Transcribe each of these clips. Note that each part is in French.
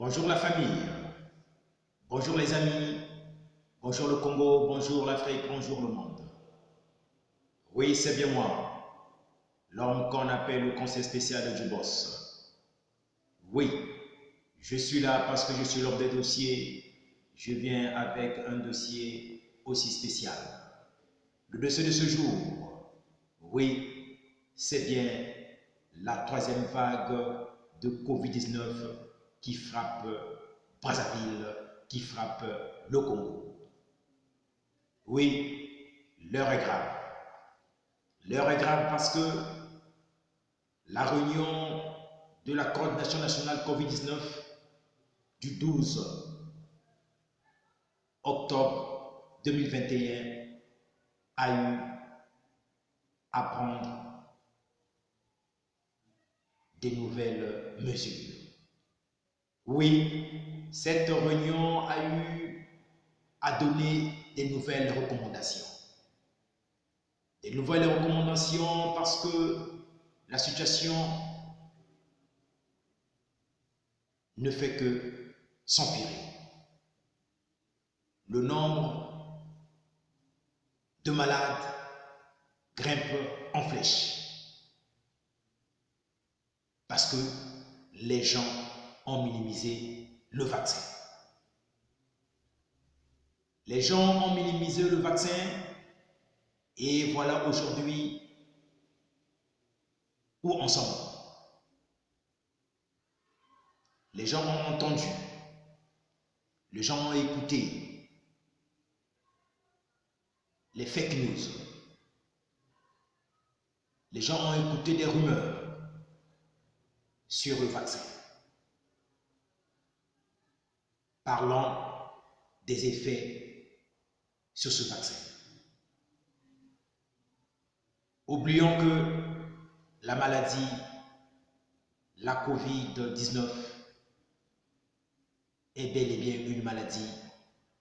Bonjour la famille, bonjour les amis, bonjour le Congo, bonjour l'Afrique, bonjour le monde. Oui, c'est bien moi, l'homme qu'on appelle le conseil spécial du boss. Oui, je suis là parce que je suis l'homme des dossiers. Je viens avec un dossier aussi spécial. Le dossier de ce jour, oui, c'est bien la troisième vague de Covid-19 qui frappe Brazzaville, qui frappe le Congo. Oui, l'heure est grave. L'heure est grave parce que la réunion de la coordination nationale Covid-19 du 12 octobre 2021 a eu à prendre des nouvelles mesures. Oui, cette réunion a eu à donner des nouvelles recommandations. Des nouvelles recommandations parce que la situation ne fait que s'empirer. Le nombre de malades grimpe en flèche parce que les gens ont minimisé le vaccin. Les gens ont minimisé le vaccin et voilà aujourd'hui où on s'en va. Les gens ont entendu, les gens ont écouté les fake news. Les gens ont écouté des rumeurs sur le vaccin, parlant des effets sur ce vaccin. Oublions que la maladie, la Covid-19, est bel et bien une maladie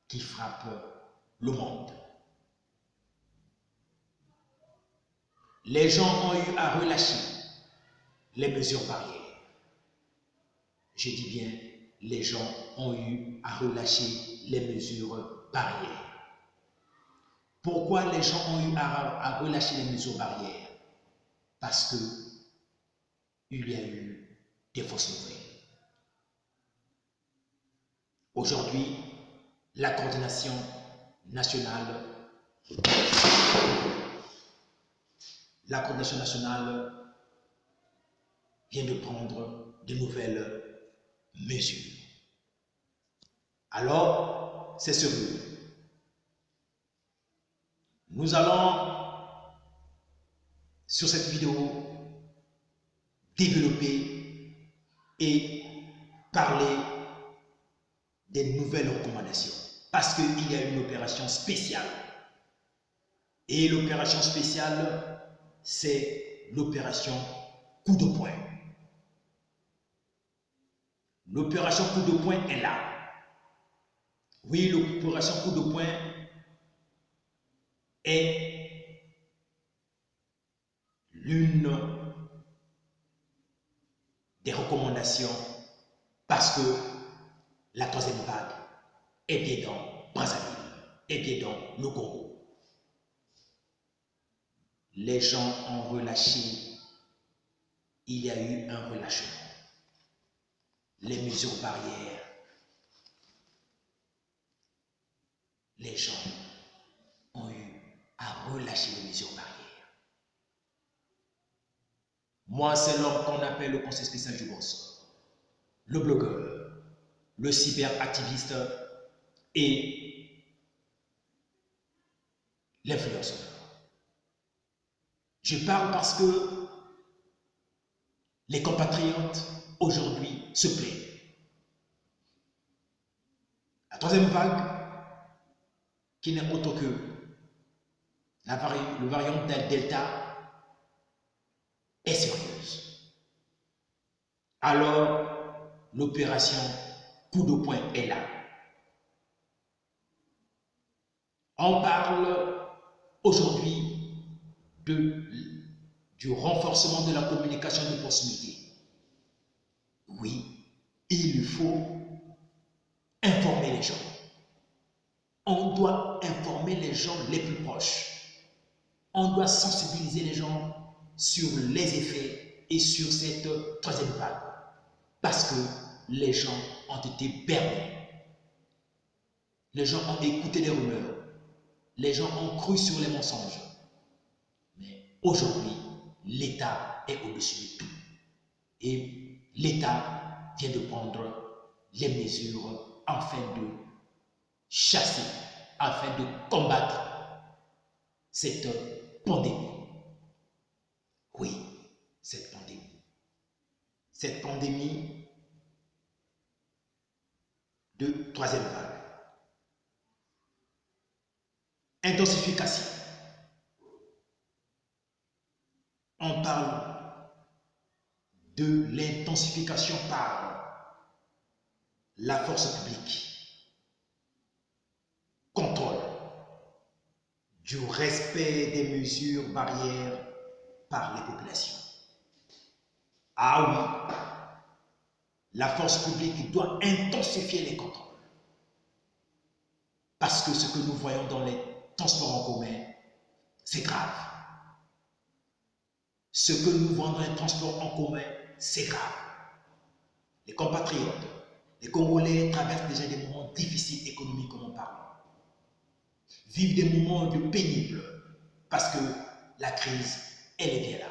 qui frappe le monde. Les gens ont eu à relâcher les mesures barrières. Je dis bien, les gens ont eu à relâcher les mesures barrières. Pourquoi les gens ont eu à relâcher les mesures barrières? Parce que il y a eu des fausses nouvelles. Aujourd'hui, la coordination nationale vient de prendre de nouvelles mesures. Alors, c'est sérieux. Nous allons, sur cette vidéo, développer et parler des nouvelles recommandations. Parce qu'il y a une opération spéciale. Et l'opération spéciale, c'est l'opération coup de poing. L'opération coup de poing est là. Oui, l'opération coup de poing est l'une des recommandations parce que la troisième vague est bien dans Brazzaville, est bien dans le Congo. Les gens ont relâché, il y a eu un relâchement. Les mesures barrières, les gens ont eu à relâcher les mesures barrières. Moi, c'est l'homme qu'on appelle le conseil spécial du boss, le blogueur, le cyberactiviste et l'influenceur. Je parle parce que les compatriotes aujourd'hui se plaignent. La troisième vague, qui n'est autre que le variant Delta, est sérieuse. Alors, l'opération coup de poing est là. On parle aujourd'hui du renforcement de la communication de proximité. Oui, il faut les gens. On doit informer les gens les plus proches. On doit sensibiliser les gens sur les effets et sur cette troisième vague. Parce que les gens ont été bernés. Les gens ont écouté les rumeurs. Les gens ont cru sur les mensonges. Mais aujourd'hui, l'État est au-dessus de tout. Et l'État vient de prendre les mesures afin de chasser, afin de combattre cette pandémie. Oui, cette pandémie. Cette pandémie de troisième vague. Intensification. On parle de l'intensification par la force publique. Contrôle du respect des mesures barrières par les populations. Ah oui, la force publique doit intensifier les contrôles. Parce que ce que nous voyons dans les transports en commun, c'est grave. Ce que nous voyons dans les transports en commun, c'est grave. Les compatriotes, les Congolais traversent déjà des moments difficiles économiquement parlant. Vivent des moments pénibles parce que la crise, elle est bien là.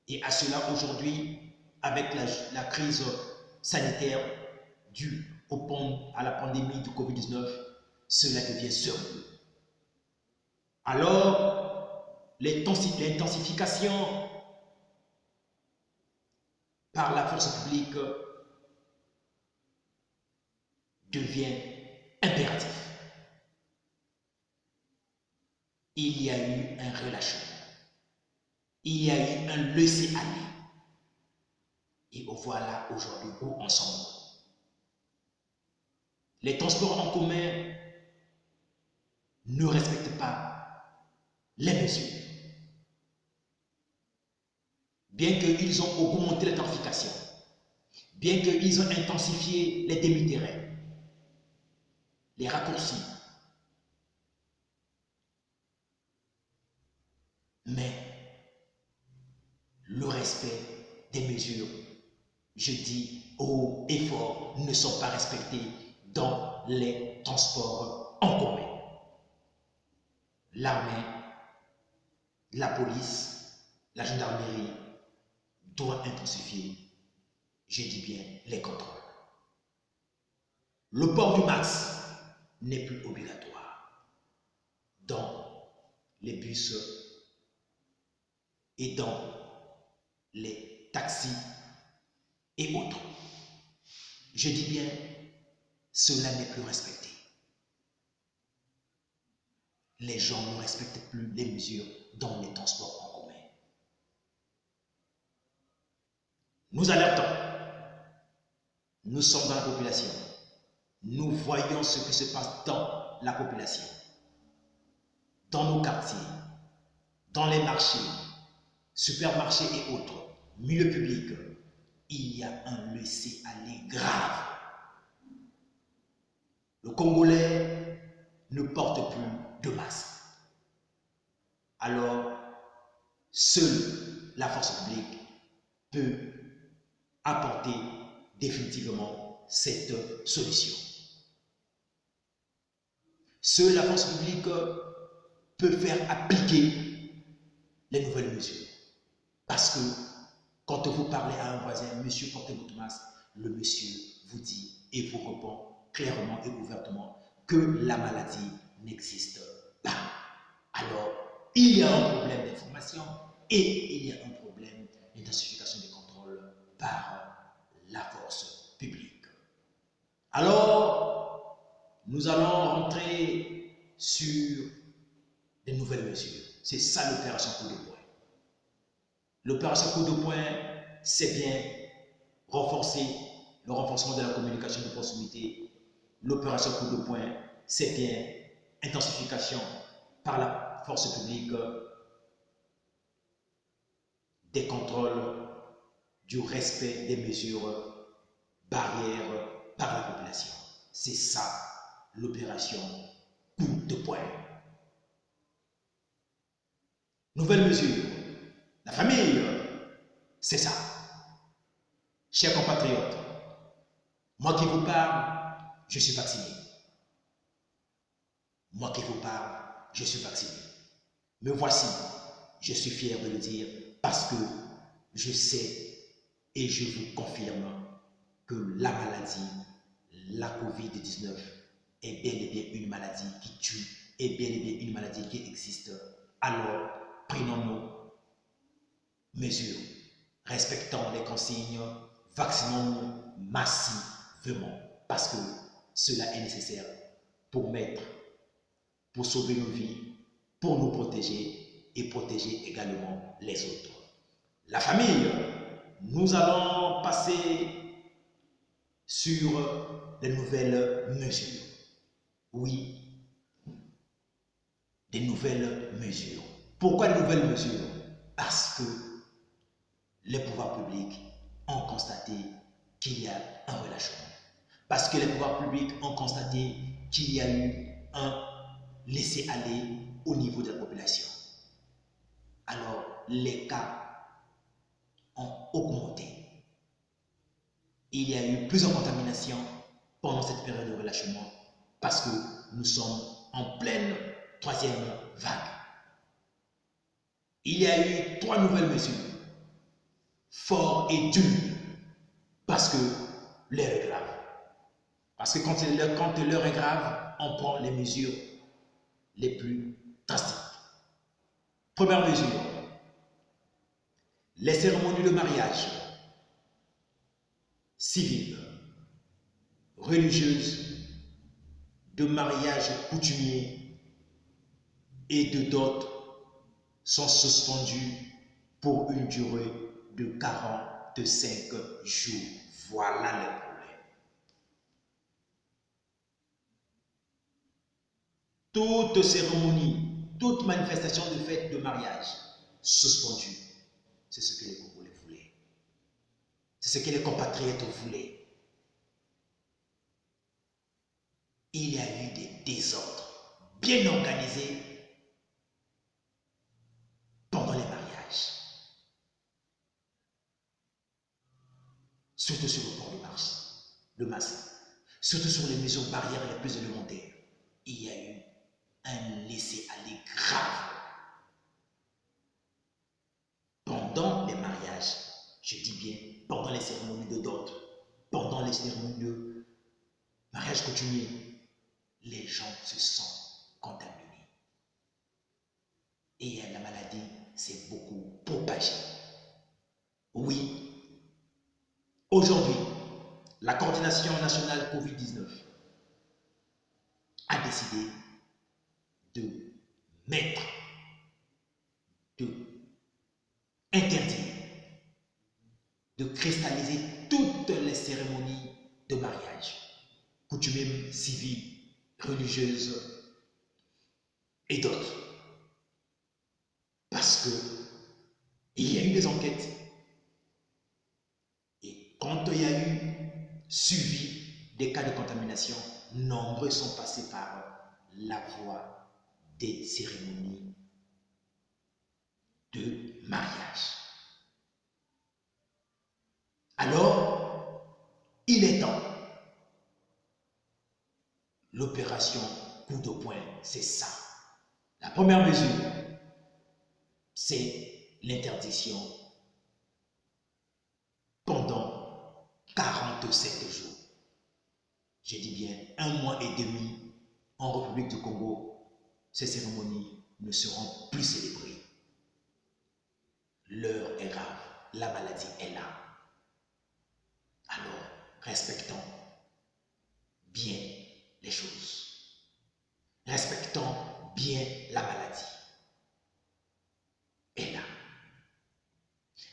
Et à cela, aujourd'hui, avec la crise sanitaire due à la pandémie du Covid-19, cela devient sérieux. Alors, l'intensification par la force publique devient impératif. Il y a eu un relâchement. Il y a eu un laisser-aller. Et voilà aujourd'hui où on s'en va. Les transports en commun ne respectent pas les mesures. Bien qu'ils ont augmenté la tarification, bien qu'ils ont intensifié les demi-terrains, les raccourcis, mais le respect des mesures, je dis haut et fort, ne sont pas respectés dans les transports en commun. L'armée, la police, la gendarmerie doivent intensifier, je dis bien, les contrôles. Le port du masque n'est plus obligatoire dans les bus et dans les taxis et autres. Je dis bien, cela n'est plus respecté. Les gens ne respectent plus les mesures dans les transports en commun. Nous alertons. Nous sommes dans la population. Nous voyons ce qui se passe dans la population, dans nos quartiers, dans les marchés, supermarchés et autres, milieux publics. Il y a un laisser-aller grave. Le Congolais ne porte plus de masque. Alors, seule la force publique peut apporter définitivement cette solution. Seule la force publique peut faire appliquer les nouvelles mesures. Parce que quand vous parlez à un voisin, monsieur, portez votre masque, le monsieur vous dit et vous répond clairement et ouvertement que la maladie n'existe pas. Alors, il y a un problème d'information et il y a un problème d'intensification des contrôles par la force publique. Alors, nous allons rentrer sur des nouvelles mesures. C'est ça l'opération coup de poing. L'opération coup de poing, c'est bien renforcer le renforcement de la communication de proximité. L'opération coup de poing, c'est bien intensification par la force publique des contrôles du respect des mesures barrières par la population. C'est ça l'opération coup de poing. Nouvelle mesure. La famille, c'est ça. Chers compatriotes, moi qui vous parle, je suis vacciné. Moi qui vous parle, je suis vacciné. Me voici, je suis fier de le dire parce que je sais et je vous confirme que la maladie, la COVID-19, est bel et bien une maladie qui tue, est bel et bien une maladie qui existe. Alors, prenons nos mesures, respectons les consignes, vaccinons-nous massivement parce que cela est nécessaire pour sauver nos vies, pour nous protéger et protéger également les autres. La famille, nous allons passer sur les nouvelles mesures. Oui, des nouvelles mesures. Pourquoi des nouvelles mesures? Parce que les pouvoirs publics ont constaté qu'il y a un relâchement. Parce que les pouvoirs publics ont constaté qu'il y a eu un laisser-aller au niveau de la population. Alors, les cas ont augmenté. Il y a eu plusieurs contaminations pendant cette période de relâchement parce que nous sommes en pleine troisième vague. Il y a eu 3 nouvelles mesures, fortes et dures, parce que l'heure est grave. Parce que quand l'heure est grave, on prend les mesures les plus drastiques. Première mesure, les cérémonies de mariage civiles, religieuses, de mariage coutumier et de dot sont suspendues pour une durée de 45 jours. Voilà le problème. Toute cérémonie, toute manifestation de fête de mariage suspendue. C'est ce que les Congolais voulaient. C'est ce que les compatriotes voulaient. Il y a eu des désordres bien organisés pendant les mariages. Surtout sur le port de masque, surtout sur les mesures barrières les plus élémentaires. Il y a eu un laisser-aller grave. Pendant les mariages, je dis bien pendant les cérémonies de dot, pendant les cérémonies de mariage coutumier, les gens se sont contaminés. Et la maladie s'est beaucoup propagée. Oui, aujourd'hui, la coordination nationale COVID-19 a décidé de mettre, de interdire, de cristalliser toutes les cérémonies de mariage, coutumières, civiles, religieuses et d'autres. Parce que il y a eu des enquêtes. Et quand il y a eu suivi des cas de contamination, nombreux sont passés par la voie des cérémonies de mariage. Alors, il est temps. L'opération coup de poing, c'est ça. La première mesure, c'est l'interdiction pendant 47 jours. Je dis bien 1 mois et demi en République du Congo, ces cérémonies ne seront plus célébrées. L'heure est grave, la maladie est là. Alors, respectons bien les choses. Respectons bien la maladie. Est là.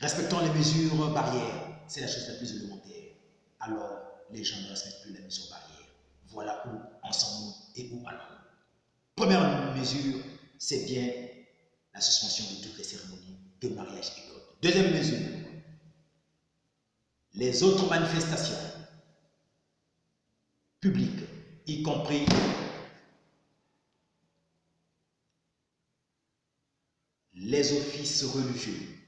Respectons les mesures barrières, c'est la chose la plus élémentaire. Alors, les gens ne respectent plus les mesures barrières. Voilà où en sommes-nous et où allons-nous. Première mesure, c'est bien la suspension de toutes les cérémonies de mariage et d'autres. Deuxième mesure, les autres manifestations publiques y compris les offices religieux,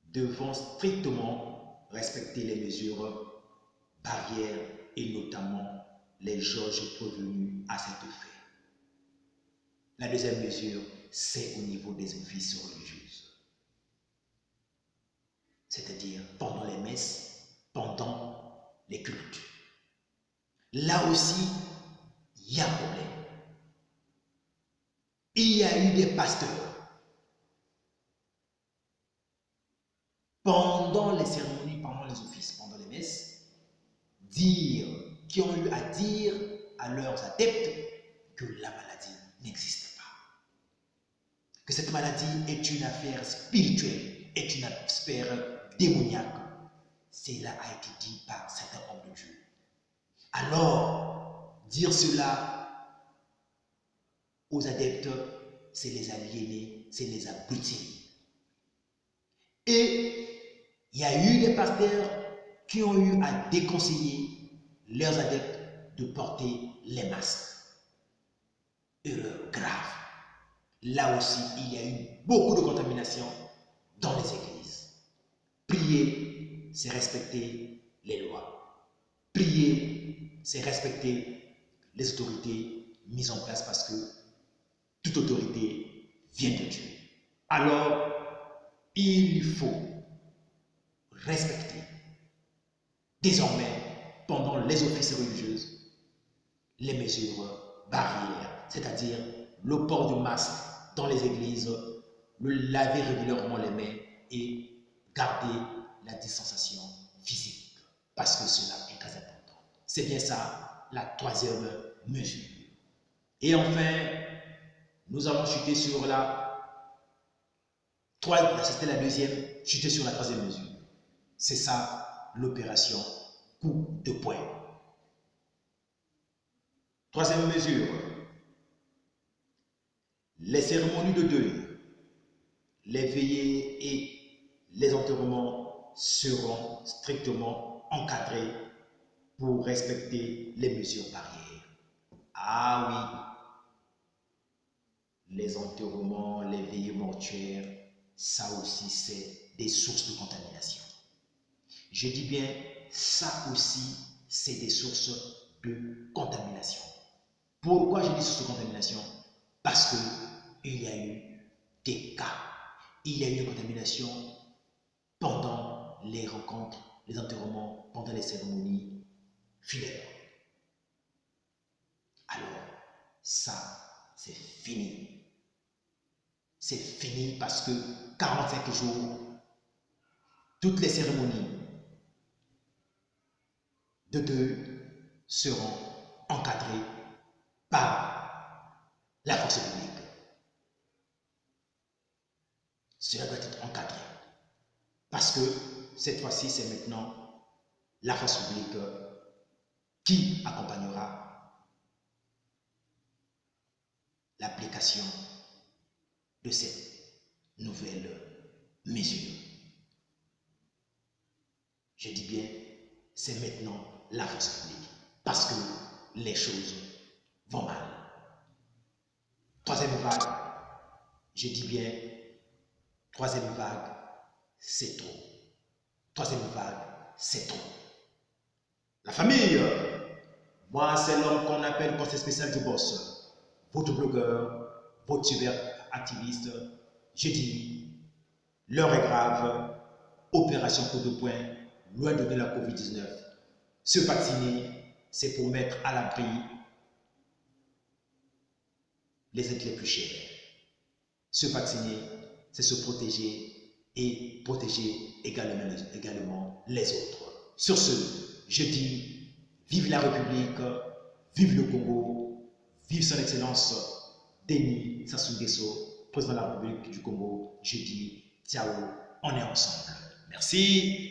devront strictement respecter les mesures barrières et notamment les jauges prévenues à cet effet. La deuxième mesure, c'est au niveau des offices religieuses. C'est-à-dire pendant les messes, pendant les cultes. Là aussi, il y a un problème. Il y a eu des pasteurs pendant les cérémonies, pendant les offices, pendant les messes, qui ont eu à dire à leurs adeptes que la maladie n'existe pas. Que cette maladie est une affaire spirituelle, est une affaire démoniaque. Cela a été dit par certains hommes de Dieu. Alors, dire cela aux adeptes, c'est les aliéner, c'est les abrutir. Et il y a eu des pasteurs qui ont eu à déconseiller leurs adeptes de porter les masques. Erreur grave. Là aussi, il y a eu beaucoup de contamination dans les églises. Prier, c'est respecter les lois. Prier, c'est respecter les autorités mises en place parce que toute autorité vient de Dieu. Alors, il faut respecter désormais, pendant les offices religieux, les mesures barrières, c'est-à-dire le port du masque dans les églises, le laver régulièrement les mains et garder la distanciation physique, parce que cela est très important. C'est bien ça, la troisième mesure. Et enfin, nous allons chuter sur c'était la deuxième, chuter sur la troisième mesure. C'est ça, l'opération coup de poing. Troisième mesure, les cérémonies de deuil, les veillées et les enterrements seront strictement encadrés pour respecter les mesures barrières. Ah oui, les enterrements, les veillées mortuaires, ça aussi c'est des sources de contamination. Je dis bien, ça aussi c'est des sources de contamination. Pourquoi je dis sources de contamination? Parce qu'il y a eu des cas. Il y a eu une contamination pendant les rencontres, les enterrements, pendant les cérémonies funèbres. Alors, ça, c'est fini. C'est fini parce que 45 jours, toutes les cérémonies de deuil seront encadrées par la force publique. Cela doit être encadré. Parce que cette fois-ci, c'est maintenant la force publique qui accompagnera l'application de cette nouvelle mesure. Je dis bien, c'est maintenant la force publique. Parce que les choses vont mal. Troisième vague, je dis bien, troisième vague, c'est trop. Troisième vague, c'est trop. La famille, moi c'est l'homme qu'on appelle conseil spécial du boss. Votre blogueur, votre cyber activiste, je dis, l'heure est grave, opération coup de poing, loin de la Covid-19. Se vacciner, c'est pour mettre à l'abri les êtres les plus chers. Se vacciner, c'est se protéger et protéger également les autres. Sur ce, je dis, vive la République, vive le Congo, vive son Excellence Denis Sassou Nguesso, président de la République du Congo. Je dis, ciao, on est ensemble. Merci.